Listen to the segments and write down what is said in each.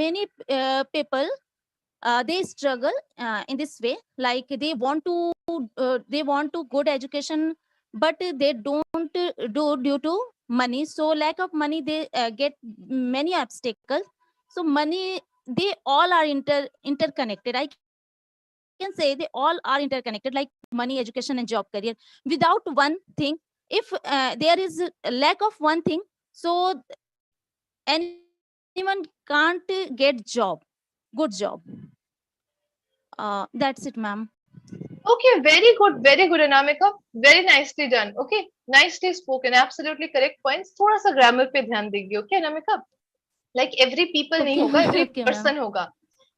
many people they struggle in this way, like they want to good education, but they don't do due to money. So lack of money, they get many obstacles. So money, they all are interconnected. I can say they all are interconnected, like money, education, and job career. Without one thing, if there is a lack of one thing, so anyone can't get job, good job. That's it, ma'am. Okay, very good, Anamika. Very nicely done. Okay, nicely spoken. Absolutely correct points. थोड़ा सा grammar पे ध्यान देंगे. Okay, Anamika. Like every people नहीं Okay. होगा, every Okay, ma'am. person होगा.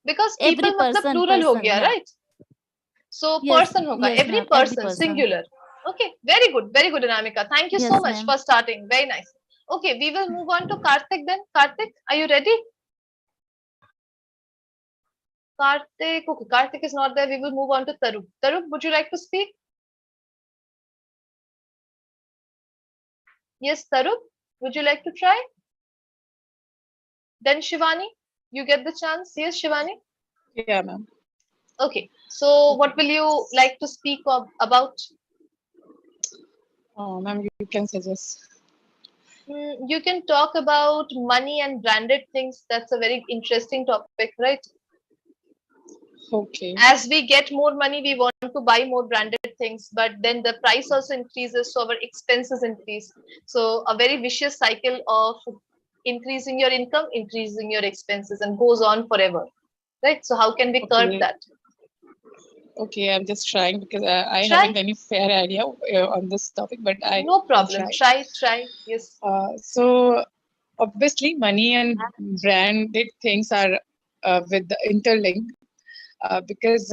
Because Every people मतलब plural हो person, गया, yeah. right? So Yes, person होगा. yes, Every ma'am. Every person, person. singular. Okay, very good, Anamika. Thank you so Yes, much ma'am. for starting. Very nice. Okay, we will move on to Karthik then. Karthik, are you ready? Karthik, okay, Karthik is not there. We will move on to Tarup. Tarup, would you like to speak? Yes, Tarup, would you like to try? Then Shivani, you get the chance. Yes, Shivani. Yeah, ma'am. Okay, so Okay. what will you like to speak about? Ma'am, you can suggest. You can talk about money and branded things. That's a very interesting topic, right? Okay. As we get more money, we want to buy more branded things, but then the price also increases, so our expenses increase. So a very vicious cycle of increasing your income, increasing your expenses, and goes on forever, right? So how can we curb Okay. that? Okay, I'm just trying because I Try. haven't any fair idea on this topic, but No I'll problem. try. Try. Yes. So obviously, money and branded things are with the interlinked because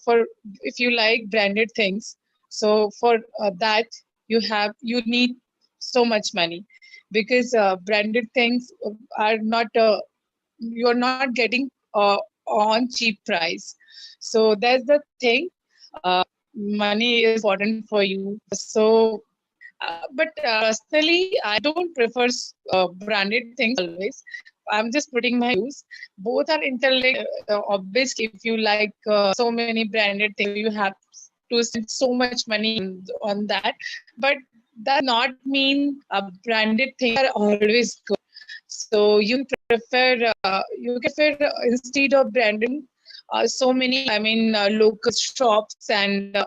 for if you like branded things, so for that you need so much money because branded things are not you're not getting on cheap price. So that's the thing. Money is important for you. So but personally, I don't prefer branded things always. I'm just putting my views. Both are interlinked. Obviously, if you like so many branded things, you have to spend so much money on that. But that not mean branded things are always good. So you can prefer instead of branding so many, I mean, local shops and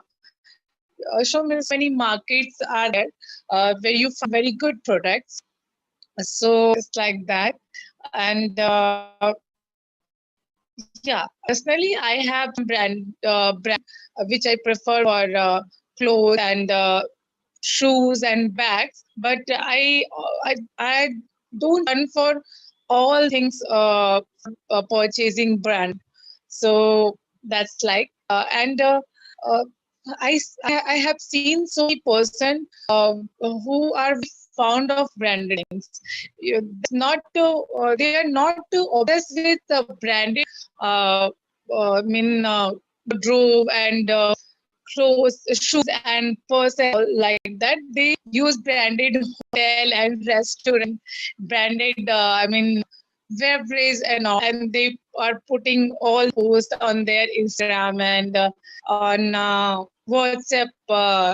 so many markets are there where you find very good products. So it's like that. And yeah, personally, I have brand which I prefer for clothes and shoes and bags. But I don't run for all things purchasing brand. So that's like and uh, I have seen so many person who are fond of branded things. Not to, they are not too obsessed with branded. Uh, I mean, wardrobe and clothes, shoes, and purse and all like that. They use branded hotel and restaurant, branded. I mean, beverage and all, and they are putting all posts on their Instagram and on WhatsApp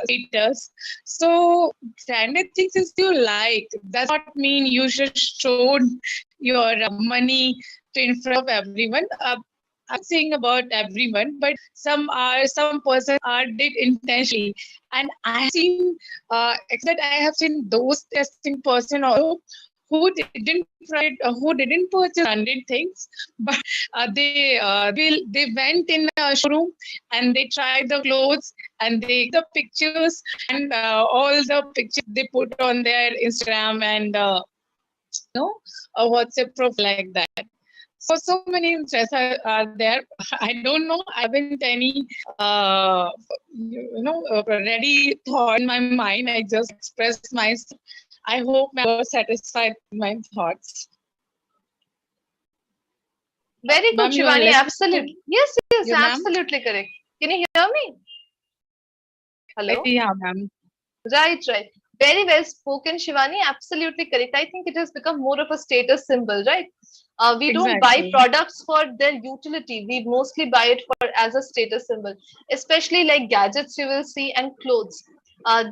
status. So branded things is you like. Does not mean you should show your money to in front of everyone. I'm saying about everyone, but some person are did intentionally, and I have seen, except I have seen those testing person also who didn't purchase branded things, but they went in a showroom and they tried the clothes and they the pictures and all the pictures they put on their Instagram and a WhatsApp profile like that. So many interests are there. I don't know. I haven't any ready thought in my mind. I just expressed myself. I hope I was satisfied with my thoughts. Very good, Ma'am, you are Shivani. listening? Absolutely. Yes, You, ma'am? absolutely correct. Can you hear me? Hello? Yeah, ma'am. Right. Very well spoken, Shivani. Absolutely correct. I think it has become more of a status symbol, right? We don't buy Exactly. products for their utility. We mostly buy it for as a status symbol, especially like gadgets you will see and clothes.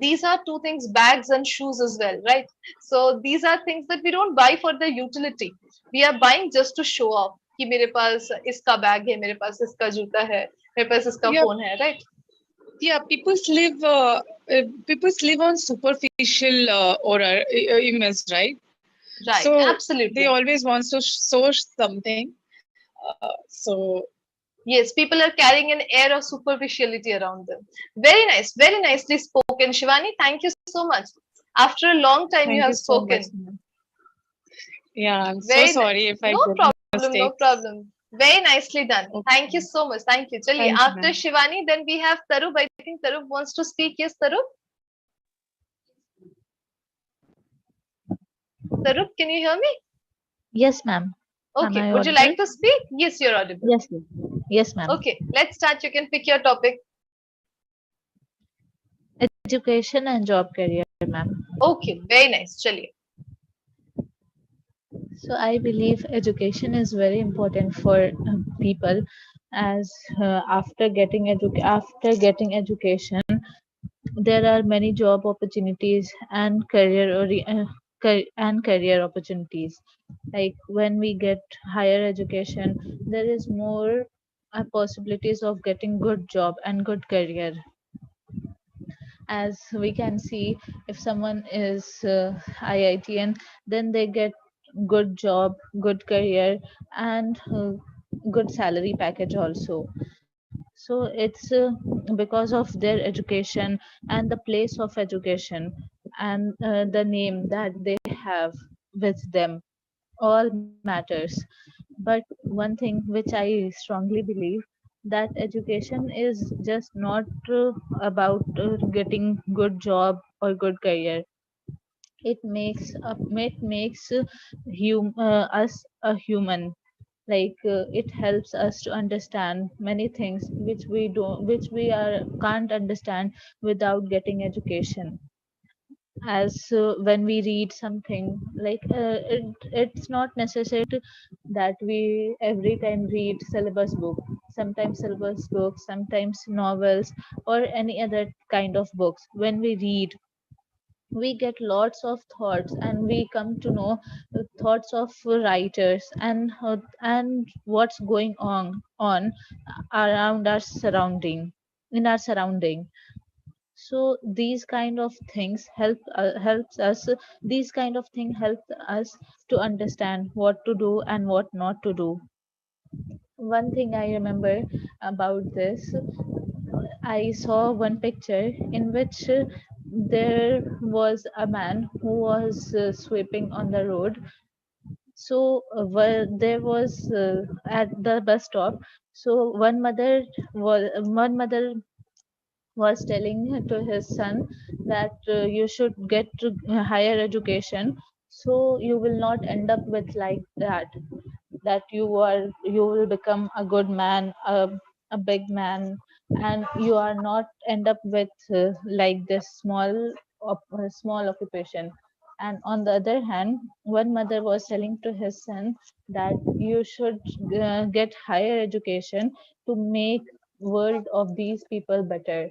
These are two things, bags and shoes as well, right? So these are things that we don't buy for their utility. We are buying just to show off. कि मेरे पास इसका bag है, मेरे पास इसका जूता है, मेरे पास इसका Yeah, फोन है, right? yeah. People live on superficial aura image, right? Right, So they absolutely. always want to show something. So Yes, people are carrying an air of superficiality around them. Very nice, very nicely spoken, Shivani. Thank you so much. After a long time, you thank have you so much, spoken. ma'am. Yeah, I'm so Very nice. sorry if I No did problem, no mistakes. problem. Very nicely done. Thank you Okay. so much. Thank you. Chaliye, Thank you, after ma'am. Shivani, then we have Tarup. I think Tarup wants to speak. Yes, Tarup? Tarup, can you hear me? Yes, ma'am. Am Okay. I Would you like audible? to speak? Yes, you're audible. Yes, ma'am. Yes, ma'am. Okay, let's start. You can pick your topic. Education and job career, ma'am. Okay, very nice. Chaliye. So I believe education is very important for people, as after getting education, there are many job opportunities and career opportunities. Like when we get higher education, there is more possibilities of getting good job and good career. As we can see, if someone is IITN, then they get good job, good career, and good salary package also. So it's because of their education and the place of education and the name that they have with them all matters. But one thing which I strongly believe, that education is just not about getting good job or good career. It makes us a human. Like it helps us to understand many things which we are can't understand without getting education. As when we read something, like it's not necessary that we every time read syllabus book. Sometimes syllabus books, sometimes novels, or any other kind of books. When we read, we get lots of thoughts, and we come to know the thoughts of writers and what's going on around our surrounding in our surrounding. So these kind of things helps us these kind of thing help us to understand what to do and what not to do. One thing I remember about this, I saw one picture in which there was a man who was sweeping on the road. So there was at the bus stop. So one mother was telling to his son that you should get to higher education, so you will not end up with like that you will become a good man, a big man, and you are not end up with like this small occupation. And on the other hand, one mother was telling to his son that you should get higher education to make world of these people better.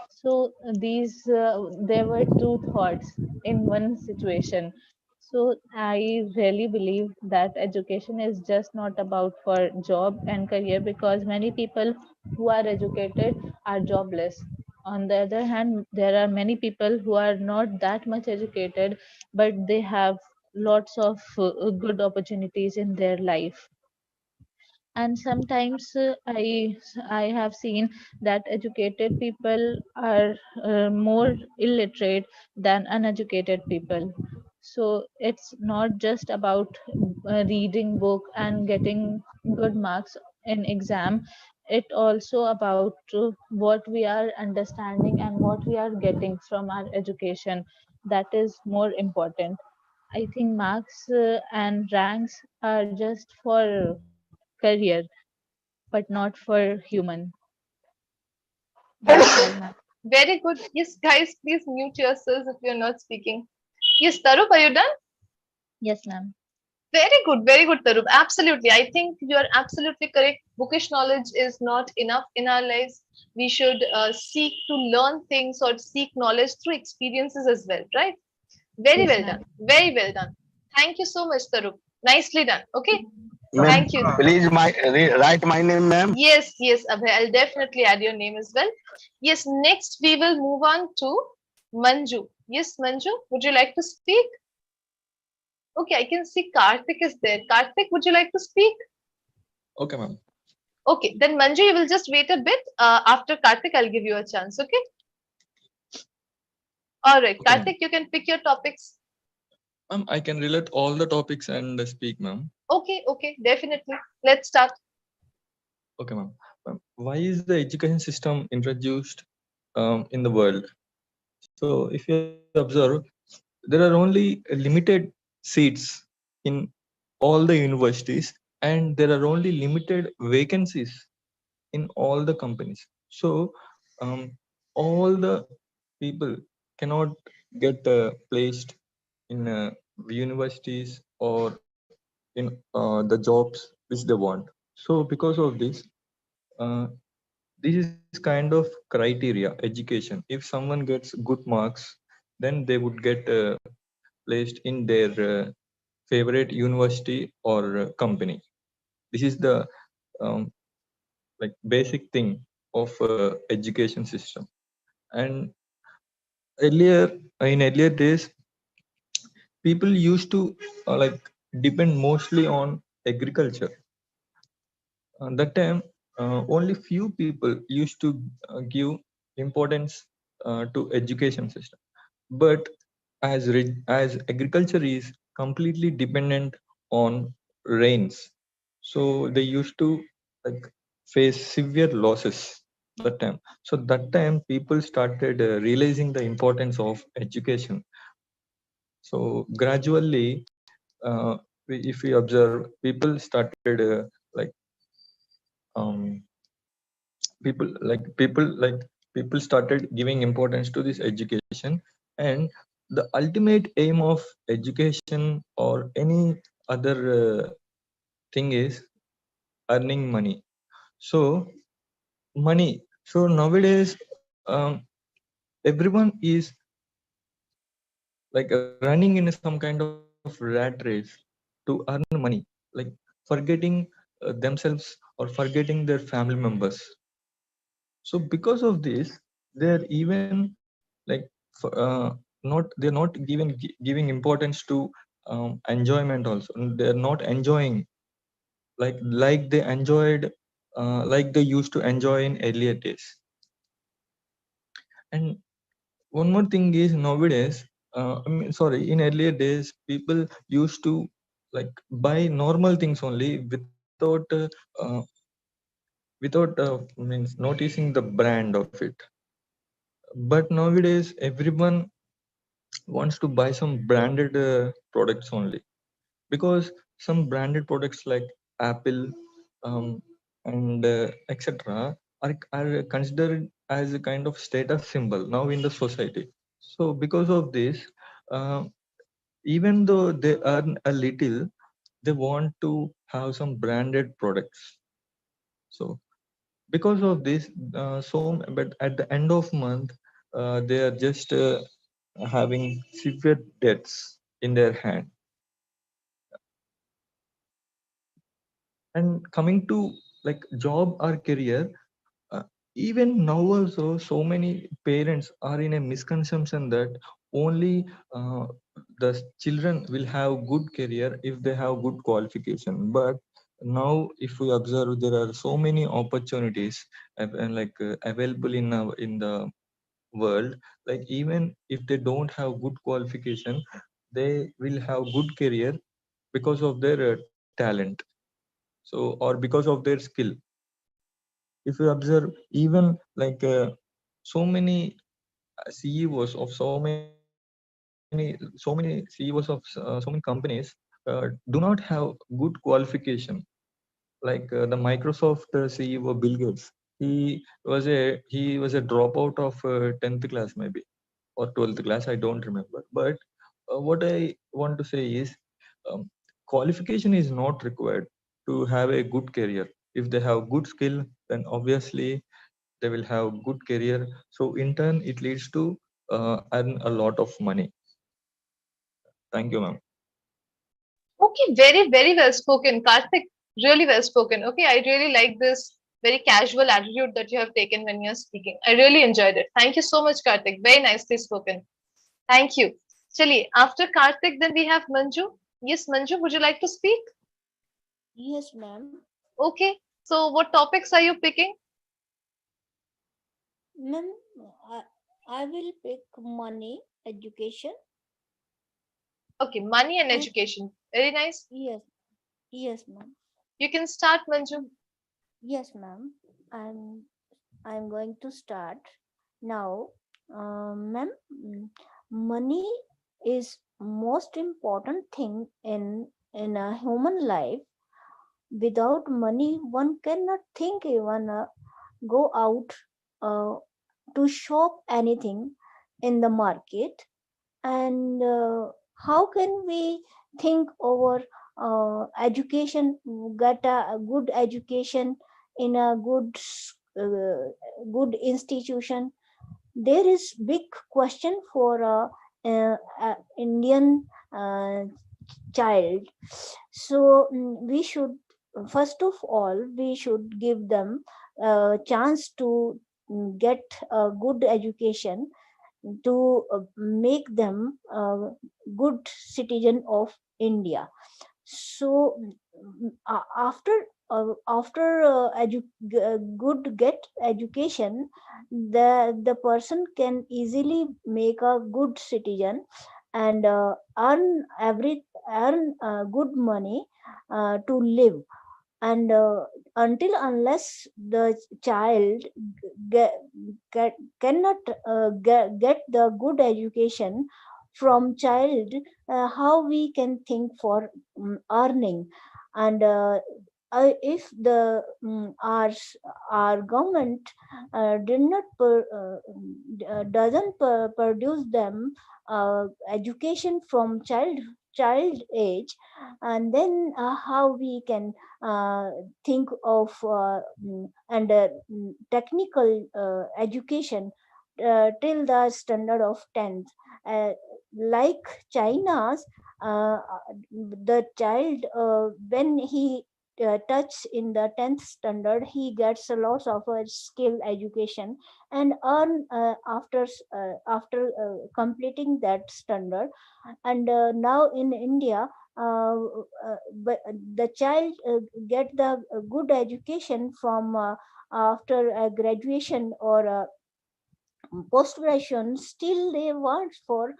So these there were two thoughts in one situation. So I really believe that education is just not about for job and career, because many people who are educated are jobless. On the other hand, there are many people who are not that much educated, but they have lots of good opportunities in their life. And sometimes I have seen that educated people are more illiterate than uneducated people. So it's not just about reading book and getting good marks in exam. It also about what we are understanding and what we are getting from our education. That is more important. I think marks and ranks are just for career, but not for human. That's all, ma'am. Very good. Yes, guys, please mute yourselves if you're not speaking. Yes, Tarup, are you done? Yes, ma'am. Very good, Tarup. Absolutely. I think you are absolutely correct. Bookish knowledge is not enough in our lives. We should seek to learn things or seek knowledge through experiences as well, right? Very Yes, well ma'am. done. Very well done. Thank you so much, Tarup. Nicely done. Okay. Ma'am, Thank you. please write my name, ma'am. Yes, yes, Abhay. I'll definitely add your name as well. Yes, next we will move on to Manju. Yes, Manju, would you like to speak? Okay, I can see Karthik is there. Karthik, would you like to speak? Okay, ma'am. Okay, then Manju, you will just wait a bit. After Karthik, I'll give you a chance. Okay. All right, Okay, ma'am. Karthik, you can pick your topics. Ma'am, I can relate all the topics and speak, ma'am. Okay, okay, definitely. Let's start. Okay, ma'am. Ma'am, why is the education system introduced in the world? So, if you observe, there are only limited seats in all the universities, and there are only limited vacancies in all the companies. So, um, all the people cannot get placed in universities or in the jobs which they want. So, because of this, uh, this is kind of criteria education. If someone gets good marks, then they would get placed in their favorite university or company. This is the um, like basic thing of education system. And earlier, in earlier days, people used to like depend mostly on agriculture. That time, only few people used to give importance to education system. But as agriculture is completely dependent on rains, so they used to like face severe losses that time. So that time, people started realizing the importance of education. So gradually, if we observe, people started like um, people started giving importance to this education. And the ultimate aim of education or any other thing is earning money. So money, so nowadays everyone is like running in some kind of rat race to earn money, like forgetting themselves or forgetting their family members. So because of this, they're even like they're not giving importance to enjoyment also. They're not enjoying like they enjoyed like they used to enjoy in earlier days. And one more thing is nowadays, I mean, sorry, in earlier days, people used to like buy normal things only uh, without means noticing the brand of it. But nowadays, everyone wants to buy some branded products only, because some branded products like Apple and etc. Are considered as a kind of status symbol now in the society. So because of this, uh, even though they earn a little, they want to have some branded products. So because of this, but at the end of month, they are just having severe debts in their hand. And coming to like job or career, uh, even now also so many parents are in a misconception that only the children will have good career if they have good qualification. But now if we observe, there are so many opportunities available in the world. Like even if they don't have good qualification, they will have good career because of their talent, so or because of their skill. If you observe, even so many CEOs of so many CEOs of so many companies do not have good qualification. Like the Microsoft CEO Bill Gates, he was a dropout of 10th class maybe, or 12th class, I don't remember. But what I want to say is, um, qualification is not required to have a good career. If they have good skill, then obviously they will have good career. So in turn, it leads to earn a lot of money. Thank you, ma'am. Okay, very, very well spoken, Karthik. Really well spoken. Okay, I really like this very casual attitude that you have taken when you're speaking. I really enjoyed it. Thank you so much, Karthik. Very nicely spoken. Thank you. Chali, after Karthik, then we have Manju. Yes, Manju, would you like to speak? Yes, ma'am. Okay. So, what topics are you picking? Ma'am, I, I will pick money, education. Okay, money and And education. Very nice. yes, yes, ma'am. You can start, Manju. Yes, ma'am. I'm going to start now. Ma'am, money is most important thing in a human life. Without money, one cannot think even go out uh, to shop anything in the market. And how can we think over education, get a good education in a good institution? There is big question for a Indian uh, child. So we should, first of all, we should give them a chance to get a good education, to make them a good citizen of India. So after good get education, the person can easily make a good citizen and earn good money to live. And until unless the child get, cannot get the good education from child, how we can think for earning? And if the our government did not doesn't produce them education from child age, and then how we can think of and technical education till the standard of 10th, like China's, the child when he touch in the 10th standard, he gets a lot of skill education and earn after completing that standard. And now in India, but the child get the good education from after graduation or post graduation. Still they wants for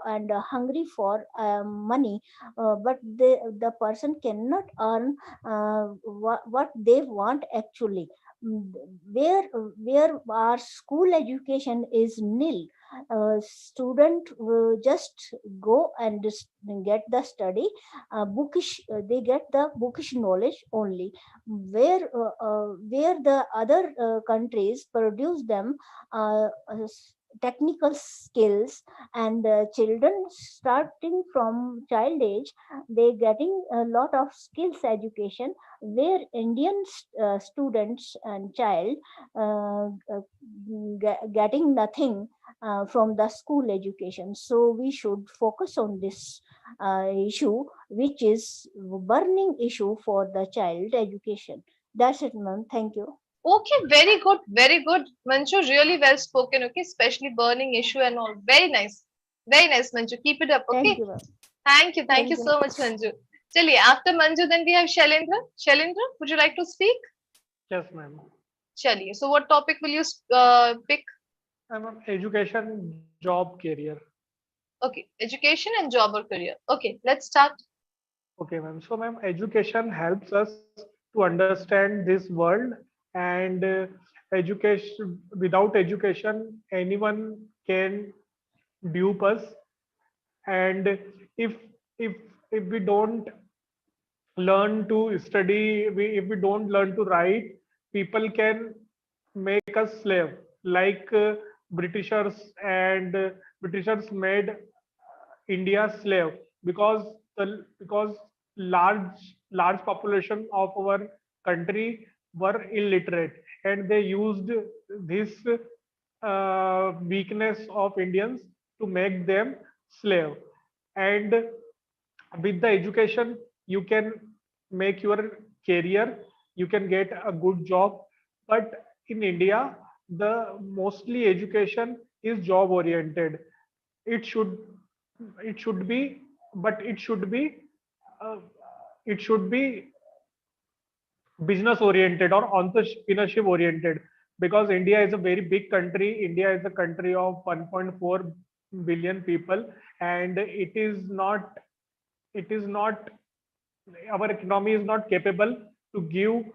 and hungry for money, but the person cannot earn what they want actually. Mm, where our school education is nil, student will just go and get the study bookish, they get the bookish knowledge only. Where the other countries produce them technical skills, and children starting from child age, they getting a lot of skills education, where Indian students and child uh, uh, getting nothing from the school education. So we should focus on this issue, which is burning issue for the child education. That's it, ma'am. Thank you. Okay, very good, very good. Manju, really well spoken. Okay, especially burning issue and all. Very nice, Manju. Keep it up. Thank Okay, you, ma'am. thank you Thank you, so ma'am. much, Manju. Chaliye, after Manju, then we have Shailendra. Shailendra, would you like to speak? Yes, ma'am. Chaliye. So, what topic will you pick? I'm on education, job, career. Okay, education and job or career. Okay, let's start. Okay, ma'am. So, ma'am, education helps us to understand this world, and education, without education, anyone can dupe us. And if if if we don't learn to study, if we don't learn to write, people can make us slave. Like Britishers and Britishers made India slave because because large population of our country were illiterate, and they used this weakness of Indians to make them slave. And with the education, you can make your career, you can get a good job. But in India, the mostly education is job oriented. It should it should be, but uh, it should be business oriented or entrepreneurship oriented, because India is a very big country. India is a country of 1.4 billion people, and it is not our economy is not capable to give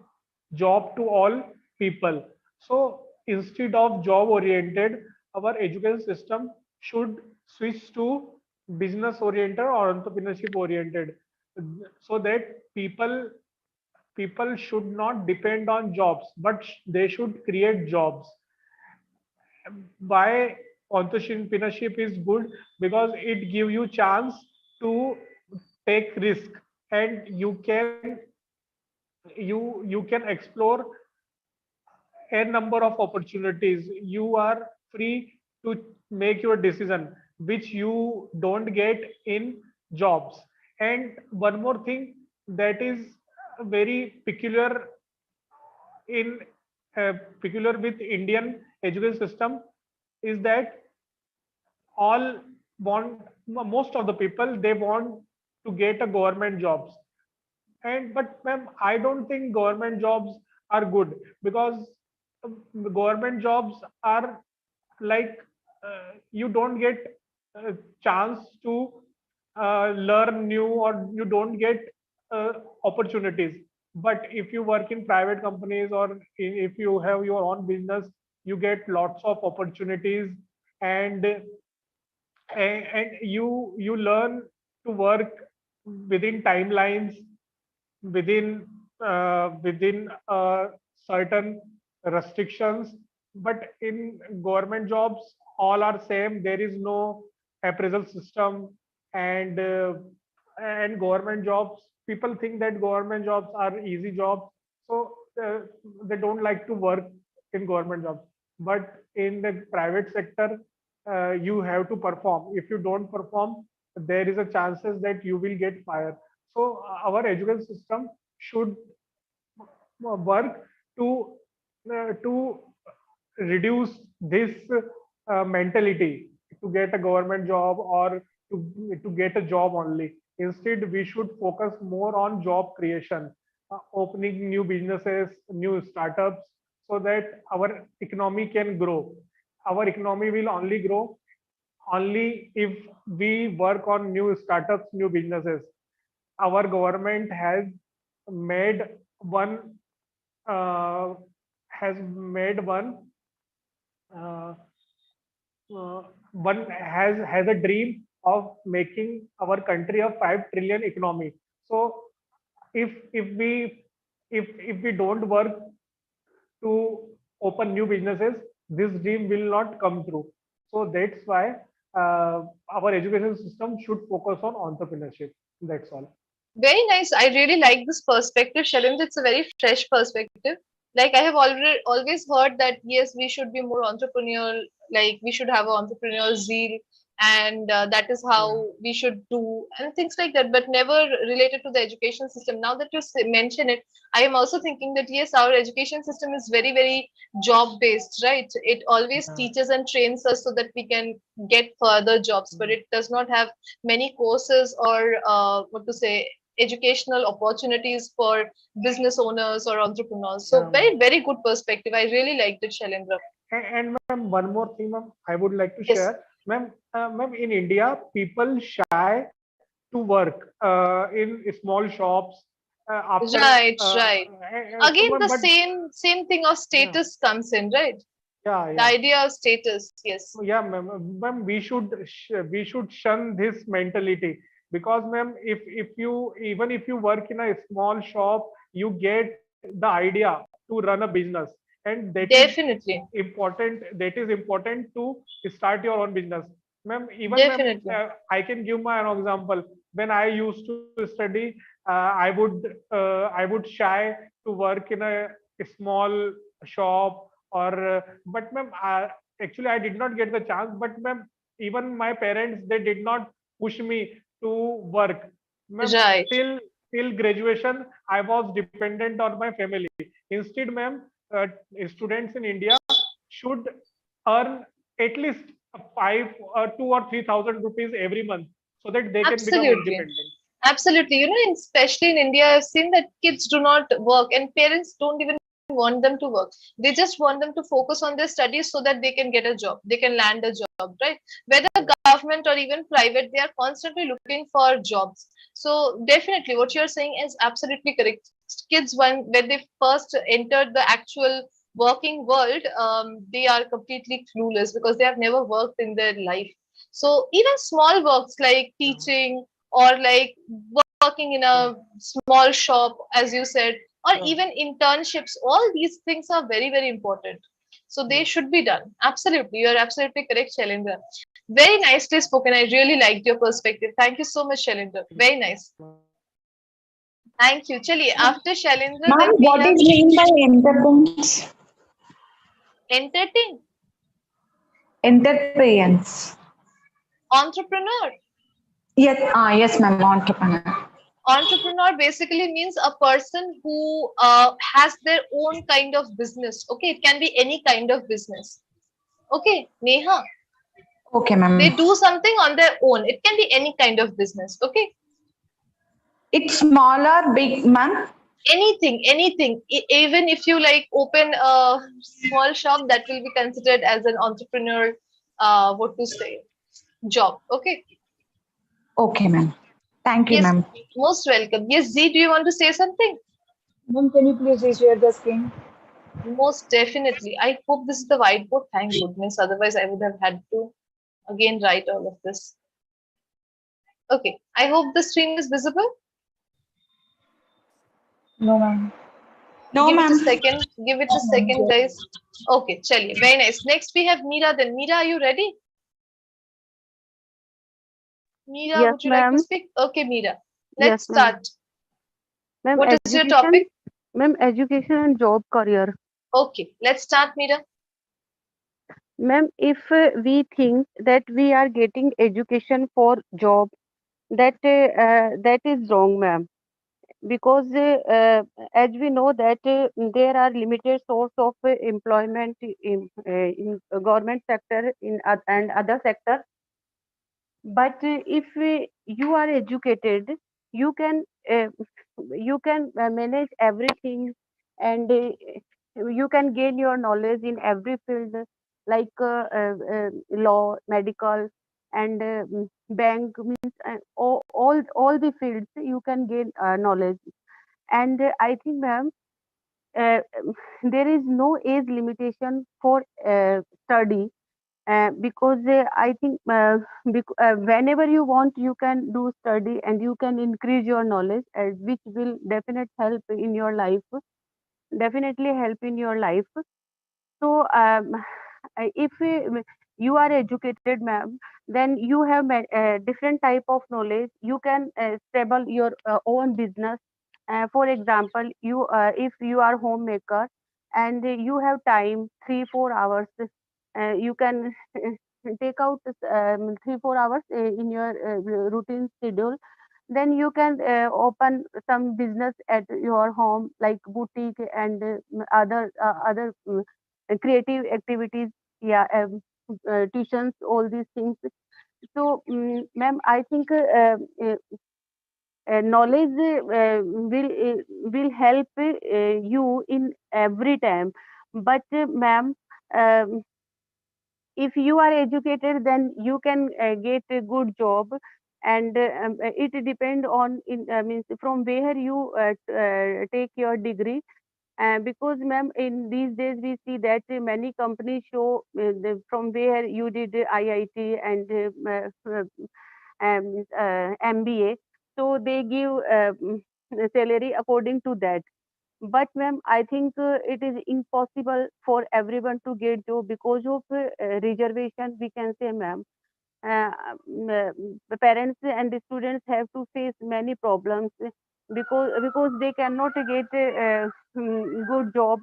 job to all people. So instead of job oriented, our education system should switch to business oriented or entrepreneurship oriented, so that people should not depend on jobs, but they should create jobs. Why entrepreneurship is good? Because it give you chance to take risk, and you can explore a number of opportunities. You are free to make your decision, which you don't get in jobs. And one more thing that is very in peculiar with Indian education system is that all want most of the people, they want to get a government jobs. And but ma'am, I don't think government jobs are good, because government jobs are like you don't get a chance to learn new, or you don't get opportunities. But if you work in private companies, or if you have your own business, you get lots of opportunities. And you learn to work within timelines, within certain restrictions. But in government jobs, all are same. There is no appraisal system. And government jobs, people think that government jobs are easy jobs, so they don't like to work in government jobs. But in the private sector, you have to perform. If you don't perform, there is a chances that you will get fired. So our education system should work to reduce this mentality to get a government job, or to get a job only. Instead, we should focus more on job creation, opening new businesses, new startups, so that our economy can grow. Our economy will only grow only if we work on new startups, new businesses. Our government made one uh, has made uh, one has a dream of making our country a 5 trillion economy. So if we don't work to open new businesses, this dream will not come true. So that's why our education system should focus on entrepreneurship. That's all. Very nice. I really like this perspective, Shailendra. It's a very fresh perspective. Like I have already always heard that yes, we should be more entrepreneurial. Like we should have an entrepreneurial zeal, and that is how we should do and things like that. But never related to the education system. Now that you mention it, I am also thinking that yes, our education system is very very job based, right? It always teaches and trains us so that we can get further jobs, but it does not have many courses or what to say educational opportunities for business owners or entrepreneurs. So very, very good perspective. I really liked it, Shailendra. And ma'am, one more thing, ma'am, I would like to Yes. share. Ma'am, in India, people shy to work in small shops. After Right, right. Again, ma'am, the but same thing of status comes in, right? yeah, The idea of status, yes. ma'am, we should shun this mentality. because ma'am, if you, even if you work in a small shop, you get the idea to run a business, and Definitely. important to start your own business. Ma'am, even ma'am, Definitely. I can give my own example. When I used to study, I would shy to work in a small shop, or but ma'am, actually I did not get the chance. But ma'am, even my parents, they did not push me to work. Ma'am, Right. till graduation, I was dependent on my family. Instead, ma'am, students in India should earn at least 2 or 3 thousand rupees every month, so that they can become Absolutely. independent. Absolutely. Especially in India, I've seen that kids do not work and parents don't even want them to work. They just want them to focus on their studies so that they can get a job, they can land a job, right? Whether government or even private, they are constantly looking for jobs. So definitely what you're saying is absolutely correct. Kids, when they first enter the actual working world, they are completely clueless because they have never worked in their life. So even small works like teaching, or like working in a small shop, as you said, or Yeah. even internships, all these things are very, very important. So they should be done. Absolutely. You're absolutely correct, Shailendra. Very nicely spoken. I really liked your perspective. Thank you so much, Shailendra. Very nice. Thank you. Chali, after Shailendra, Ma'am, then we what have is mean by entrepreneurs? entertain, Entrepreneurs. entrepreneur. Yes, ma'am, entrepreneur. Entrepreneur basically means a person who has their own kind of business. Okay, it can be any kind of business. Okay, Neha, Okay, they ma'am. do something on their own. It can be any kind of business. Okay, It's smaller, big, ma'am. anything, anything. Even if you like open a small shop, that will be considered as an entrepreneur. What to say? Job. Okay. Okay, ma'am. Thank you, Yes, ma'am. most welcome. Yes, Z, do you want to say something? Ma'am, can you please reshare the screen? Most definitely. I hope this is the whiteboard. Thank goodness. Otherwise, I would have had to again write all of this. Okay. I hope the screen is visible. No, ma'am. No, Give it a ma'am. second. Give it a second, guys. Okay, chaliye. Very nice. Next, we have Meera. Then, Meera, are you ready? Meera, Yes, would you like to ma'am. speak? Okay, Meera. Yes, Let's ma'am. start. Ma'am, What is your education, topic? ma'am, education and job career. Okay, let's start, Meera. Ma'am, if we think that we are getting education for job, that is wrong, ma'am. Because as we know that there are limited source of employment in government sector and other sector. But if you are educated, you can manage everything, and you can gain your knowledge in every field, like law, medical, and bank means all the fields you can gain knowledge. And I think, ma'am, uh, there is no age limitation for study, because I think whenever you want, you can do study and you can increase your knowledge, which will definitely help in your life. Definitely help in your life. So, if you are educated, ma'am, then you have different type of knowledge. You can stable your own business. For example, if you are homemaker and you have time 3-4 hours, you can take out 3-4 hours in your routine schedule. Then you can open some business at your home, like boutique and other creative activities. Yeah, tuitions, all these things. So, ma'am, I think knowledge will help you in every time. But ma'am, um, if you are educated, then you can get a good job. And it depend on means from where you take your degree. Because, ma'am, in these days we see that many companies show from where you did IIT and MBA, so they give salary according to that. But ma'am, I think it is impossible for everyone to get job because of reservation, we can say, ma'am. The parents and the students have to face many problems because they cannot get a good job,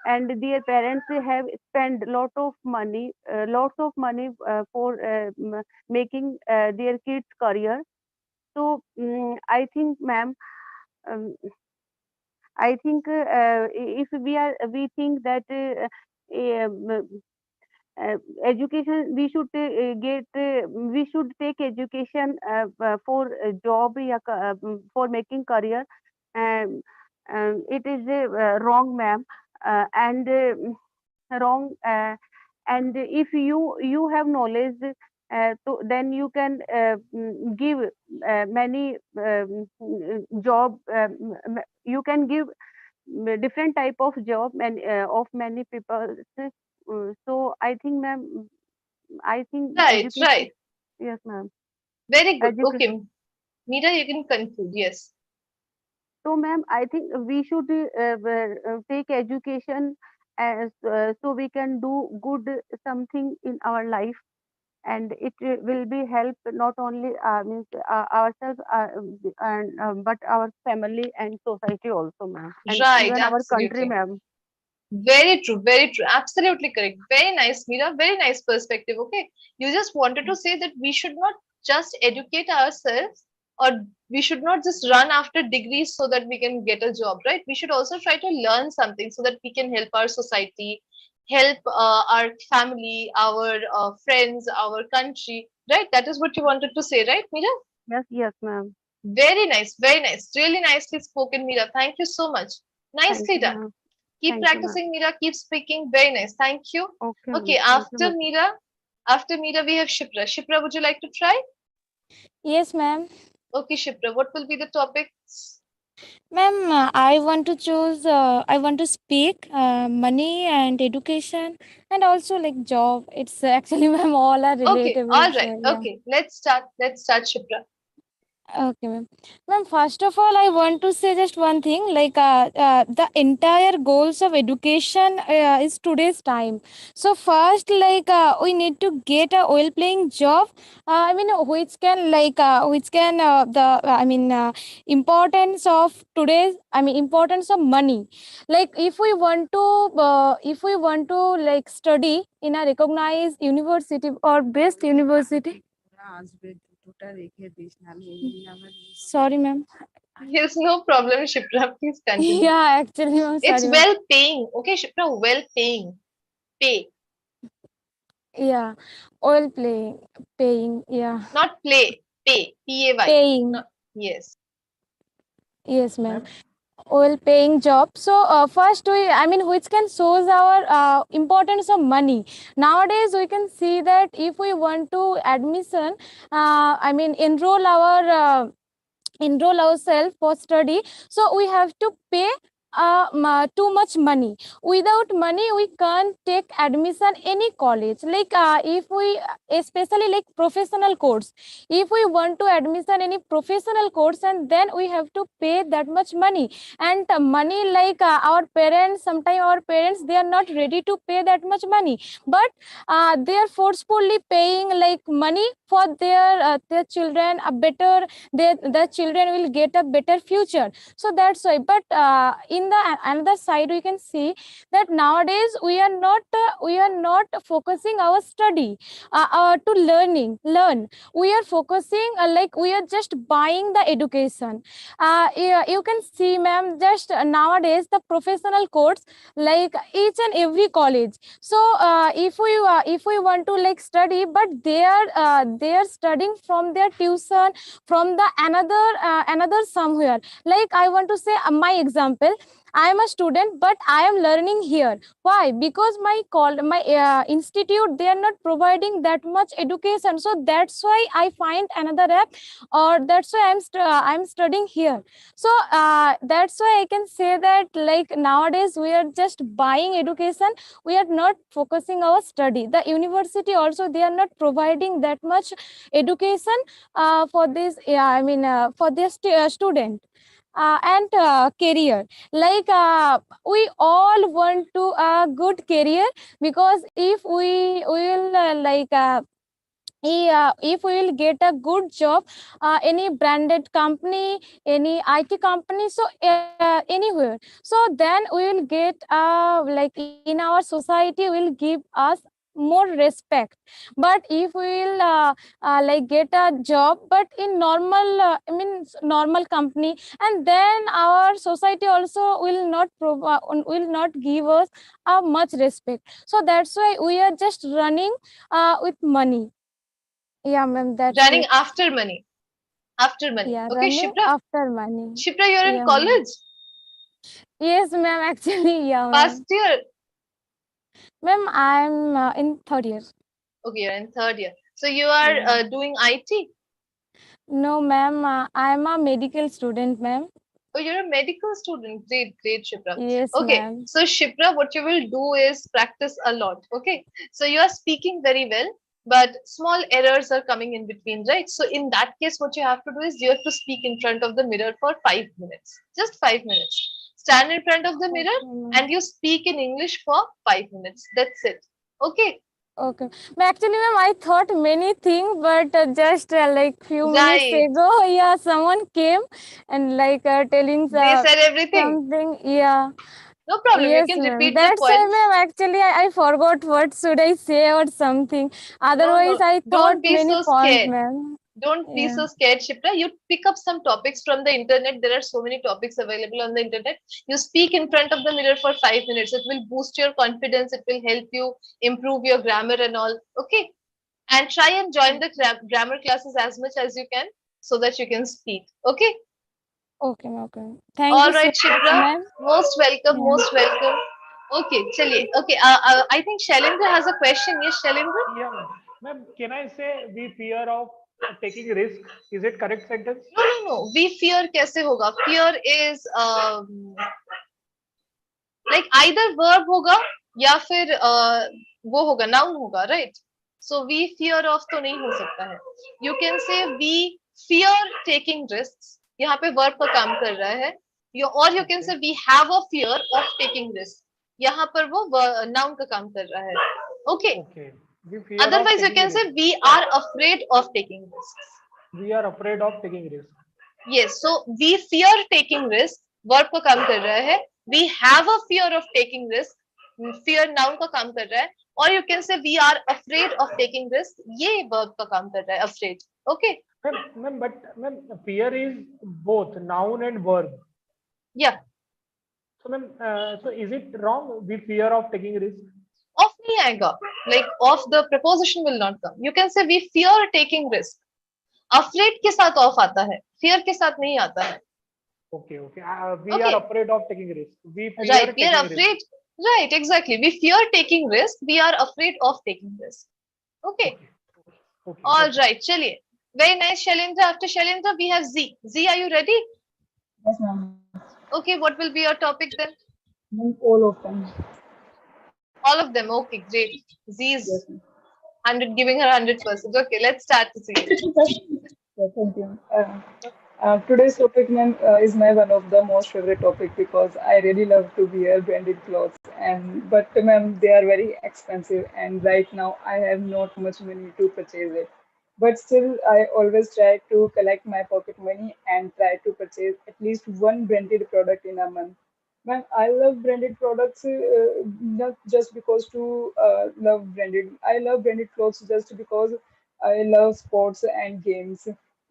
and their parents have spent lots of money for making their kids career. So I think, ma'am, um, I think if we think that um, education, we should take education for a job, for making career. um, it is wrong, ma'am, and wrong, and if you have knowledge, so then you can give many job, you can give different type of job and of many people. So I think, ma'am, I think Right, education. right. Yes, ma'am. Very good. Education. Okay. Meera, you can conclude. Yes. So, ma'am, I think we should take education as so we can do good something in our life, and it will be help not only means ourselves, and but our family and society also, ma'am, and Right, even our country, absolutely. ma'am. Very true, very true. Absolutely correct. Very nice, Meera. Very nice perspective. Okay. You just wanted to say that we should not just educate ourselves, or we should not just run after degrees so that we can get a job, right? We should also try to learn something so that we can help our society, help our family, our friends, our country, right? That is what you wanted to say, right, Meera? Yes, yes, ma'am. Very nice, very nice. Really nicely spoken, Meera. Thank you so much. Thank Nicely you, done. ma'am. Keep Thank you, ma'am. practicing, Meera. Keep speaking. Very nice. Thank you. Okay, Okay, ma'am. Thank you, ma'am. After Meera, we have Shipra. Shipra, would you like to try? Yes, ma'am. Okay, Shipra, what will be the topic? Ma'am, I want to choose, I want to speak money and education and also like job. It's actually, ma'am, all are Okay, all relatable. right. So, yeah. Okay, let's start. Let's start, Shipra. Okay, ma'am. Ma'am, first of all, I want to say just one thing. Like, the entire goals of education is today's time. So first, like, we need to get a well-paying job. I mean, importance of today's. I mean, importance of money. Like, if we want to like study in a recognized university or best university. Sorry, ma'am. Yes, no problem, Shipra. Please continue. Yeah, actually, I'm It's sorry, ma'am. well paying. Okay, Shipra, well paying. Pay. Yeah, oil paying. Yeah, Not play. Pay. P-A-Y. paying. No. Yes. Yes, ma'am. Oil paying job. So first, which can shows our importance of money. Nowadays, we can see that if we want to admission, enroll ourselves for study, so we have to pay too much money. Without money we can't take admission any college. Like if we especially like professional course, if we want to admission any professional course, and then we have to pay that much money. And money, like our parents, sometimes our parents, they are not ready to pay that much money, but they are forcefully paying like money for their children a better, the children will get a better future. So that's why. But in the another side, we can see that nowadays we are not focusing our study to learn. We are focusing like we are just buying the education. You can see, ma'am, just nowadays the professional course, like each and every college. So if we want to like study, but they are studying from their tuition, from the another somewhere. Like I want to say my example. I am a student, but I am learning here. Why? Because my institute, they are not providing that much education. So that's why I find another app, or that's why I'm studying here. So that's why I can say that, like, nowadays we are just buying education. We are not focusing our study. The university also, they are not providing that much education for this. Yeah, I mean, for this student. And career, like, we all want to a good career, because if we will if we will get a good job, any branded company, any IT company, so anywhere, so then we will get, like, in our society will give us more respect. But if we will like get a job but in normal, normal company, and then our society also will not will not give us much respect. So that's why we are just running with money. Yeah, ma'am, that's Running it. after money. After money. Yeah, Okay, running Shipra. after money. Shipra, you're in Yeah, ma'am. college. Yes, ma'am, actually, yeah, Past ma'am. year. Ma'am, I'm in third year. Okay, you're in third year. So you are Yeah. doing IT. No, ma'am, I'm a medical student, ma'am. Oh, you're a medical student. Great, great, Shipra. Yes, Okay, ma'am. so Shipra, what you will do is practice a lot. Okay, so you are speaking very well, but small errors are coming in between, right? So in that case, what you have to do is you have to speak in front of the mirror for 5 minutes. Just 5 minutes. Stand in front of the mirror and you speak in English for 5 minutes. That's it. Okay. Okay. Actually, ma'am, I thought many things, but just like few minutes Right. ago, yeah, someone came and like telling They said everything. something. Yeah. No problem. You Yes, can ma'am. repeat the That's why, points. ma'am, actually, I forgot what should I say or something. No, Otherwise, no. I thought Don't be many so points, scared. ma'am. Don't be Yeah. so scared, Shipra. You pick up some topics from the internet. There are so many topics available on the internet. You speak in front of the mirror for 5 minutes. It will boost your confidence. It will help you improve your grammar and all. Okay. And try and join the grammar classes as much as you can so that you can speak. Okay. Okay, ma'am, okay. Thank All you so right, much, Shipra. ma'am. Most welcome. Yeah. Most welcome. Okay, chaliye. Okay. I think Shailendra has a question. Yes, Shailendra? Yeah, ma'am. Can I say we fear of taking risk? Is it correct sentence? No, no, no. We fear kaise hoga? Fear is like either verb होगा या फिर वो होगा noun होगा, right? So we fear of तो नहीं हो सकता है. You can say we fear taking risks. यहाँ पे verb का काम कर रहा है. Or you can say we have a fear of taking risks. यहाँ पर वो noun का काम कर रहा है. Okay. Okay. We fear of Otherwise you taking can say risk. we are afraid of taking risks. We are afraid of taking risk. Yes, so we fear taking risk. Verb का काम कर रहा है. We have a fear of taking risk. Fear noun का काम कर रहा है. Or you can say we are afraid of taking risk. ये verb का काम कर रहा है. Afraid. Okay. Ma'am, but ma'am, fear is both noun and verb. Yeah. So ma'am, so is it wrong? We fear of taking risk. Of नहीं आएगा. Like of the preposition will not come. You can say we fear taking risk. Afraid के साथ off आता है. Fear के साथ नहीं आता है. Okay, okay. We Okay. are afraid of taking risk. We fear Right, we taking are risk. afraid. Right, exactly. We fear taking risk. We are afraid of taking risk. Okay. Okay. All right, chaliye. Very nice, Shailendra. After Shailendra, we have Z. Z, are you ready? Yes, ma'am. Okay, what will be your topic then? Ma'am, all of them. All of them. Okay, great. Z is Yes, ma'am. 100, giving her 100%. Okay, let's start Z. Yeah, thank you. Today's topic, ma'am, is my one of the most favorite topic because I really love to wear branded clothes. But ma'am, they are very expensive, and right now I have not much money to purchase it. But still, I always try to collect my pocket money and try to purchase at least one branded product in a month. Ma'am, I love branded products not just because to love branded. I love branded clothes just because I love sports and games.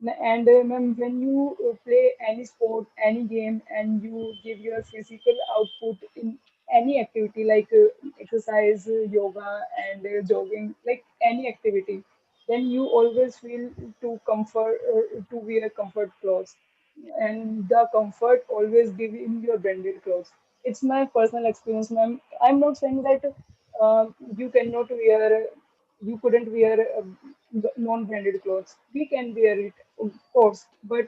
And ma'am, when you play any sport, any game, and you give your physical output in any activity like exercise, yoga, and jogging, like any activity, then you always feel to comfort to wear comfort clothes, and the comfort always give in your branded clothes. it's my personal experience, ma'am. I'm not saying that you cannot wear, you couldn't wear non-branded clothes. We can wear it, of course. But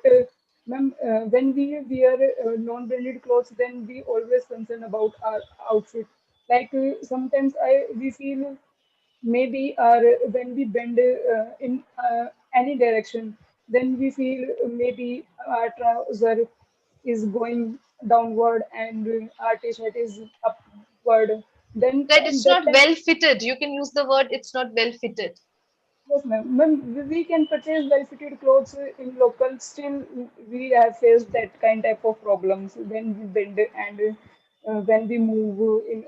ma'am, when we wear non-branded clothes, then we always concern about our outfit. Like sometimes we feel maybe our when we bend in any direction, then we feel maybe our trouser is going downward and our t-shirt is upward. Then That it's that not time, well fitted. You can use the word it's not well fitted. yes, ma'am. Ma'am, we can purchase well-fitted clothes in local. Still, we have faced that kind type of problems when we bend and when we move in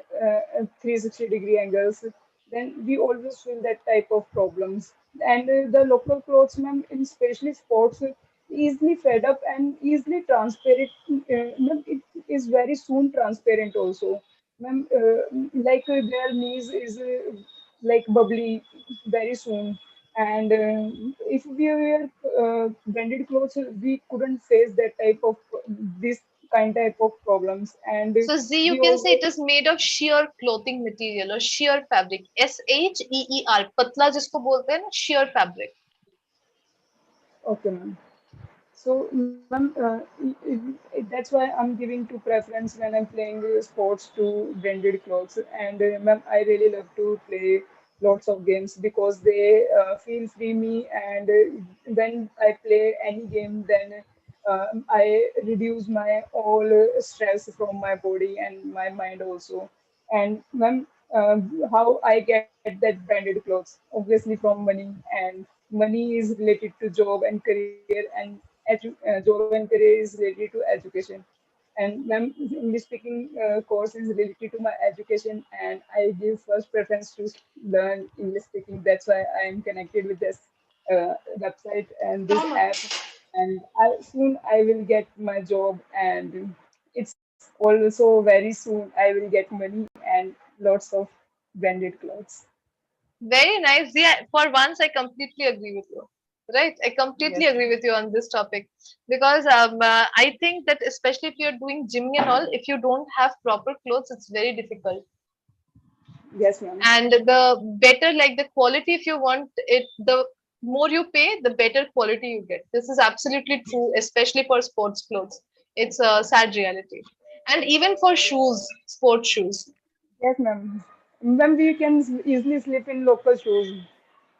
360-degree angles. Then we always feel that type of problems. And the local clothes, ma'am, in especially sports, easily fed up and easily transparent. Ma'am, it is very soon transparent also. Ma'am, like their knees is like bubbly very soon. And if we wear branded clothes, we couldn't face that type of this kind type of problems. And So Z, you we can say always it is made of sheer clothing material or sheer fabric. SHEER, patla jisko bolte hain na, sheer fabric. okay, ma'am. So, ma'am, that's why I'm giving to preference when I'm playing sports to branded clothes. And ma'am, I really love to play lots of games because they feel free me. And when I play any game, then I reduce my all stress from my body and my mind also. And ma'am, how I get that branded clothes? Obviously from money, and money is related to job and career, and job and career is related to education. And ma'am, English speaking course is related to my education, and I give first preference to learn English speaking. That's why I am connected with this website and this app. And soon I will get my job, and it's also very soon I will get money and lots of branded clothes. Very nice. Yeah, for once, I completely agree with you. Right? I completely Yes, agree with you on this topic because I think that especially if you're doing gym and all, if you don't have proper clothes, it's very difficult. yes, ma'am. And the better, like the quality, if you want it, the more you pay, the better quality you get. This is absolutely true, especially for sports clothes. It's a sad reality. And even for shoes, sports shoes. Yes, ma'am. Ma'am, we can easily sleep in local shoes.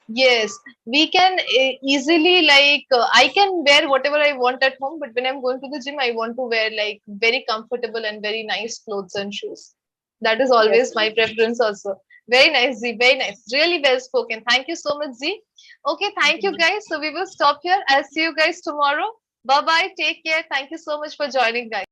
Yes, we can easily like I can wear whatever I want at home, but when I'm going to the gym, I want to wear like very comfortable and very nice clothes and shoes. That is Yes, always my ma'am. preference also. Very nice, Z. Very nice. Really well spoken. Thank you so much, Z. Okay, Thank thank you, you ma'am. guys. So we will stop here. I'll see you guys tomorrow. Bye bye. Take care. Thank you so much for joining, guys.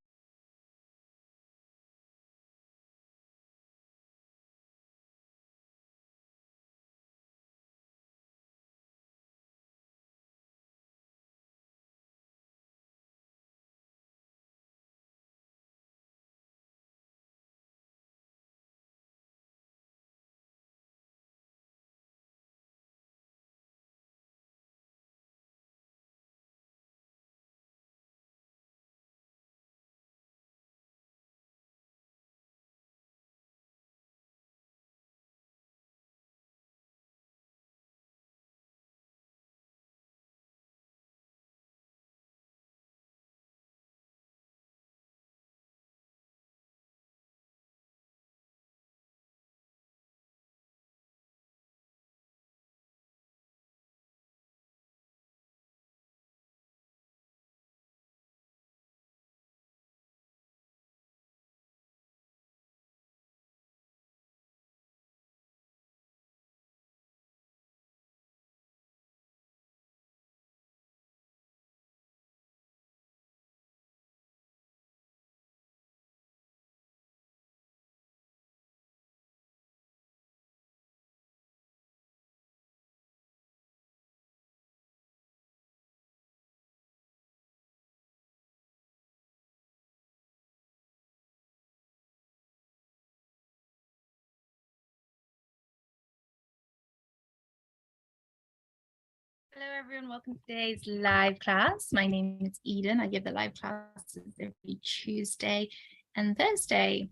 Hello, everyone. Welcome to today's live class. My name is Eden. I give the live classes every Tuesday and Thursday,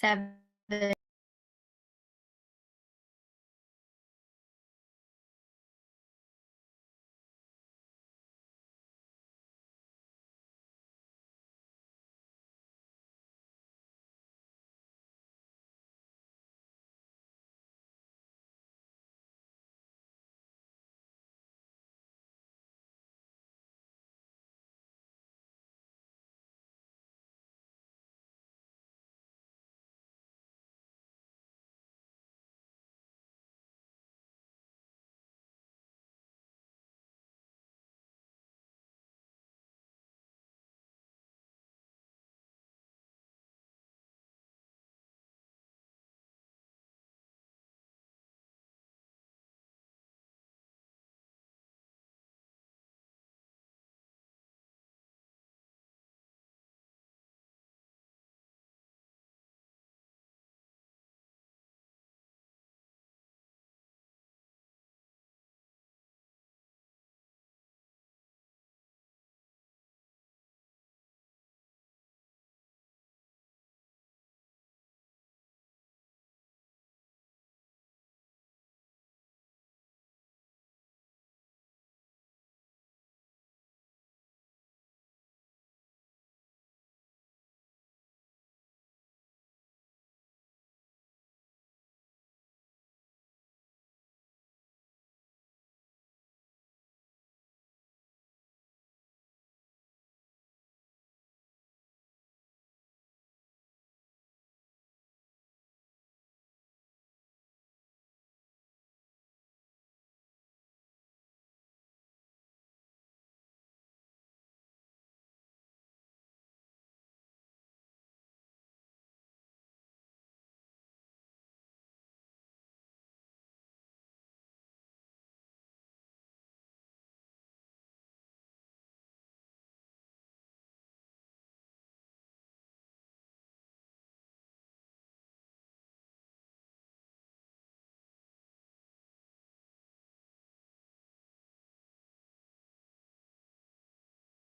7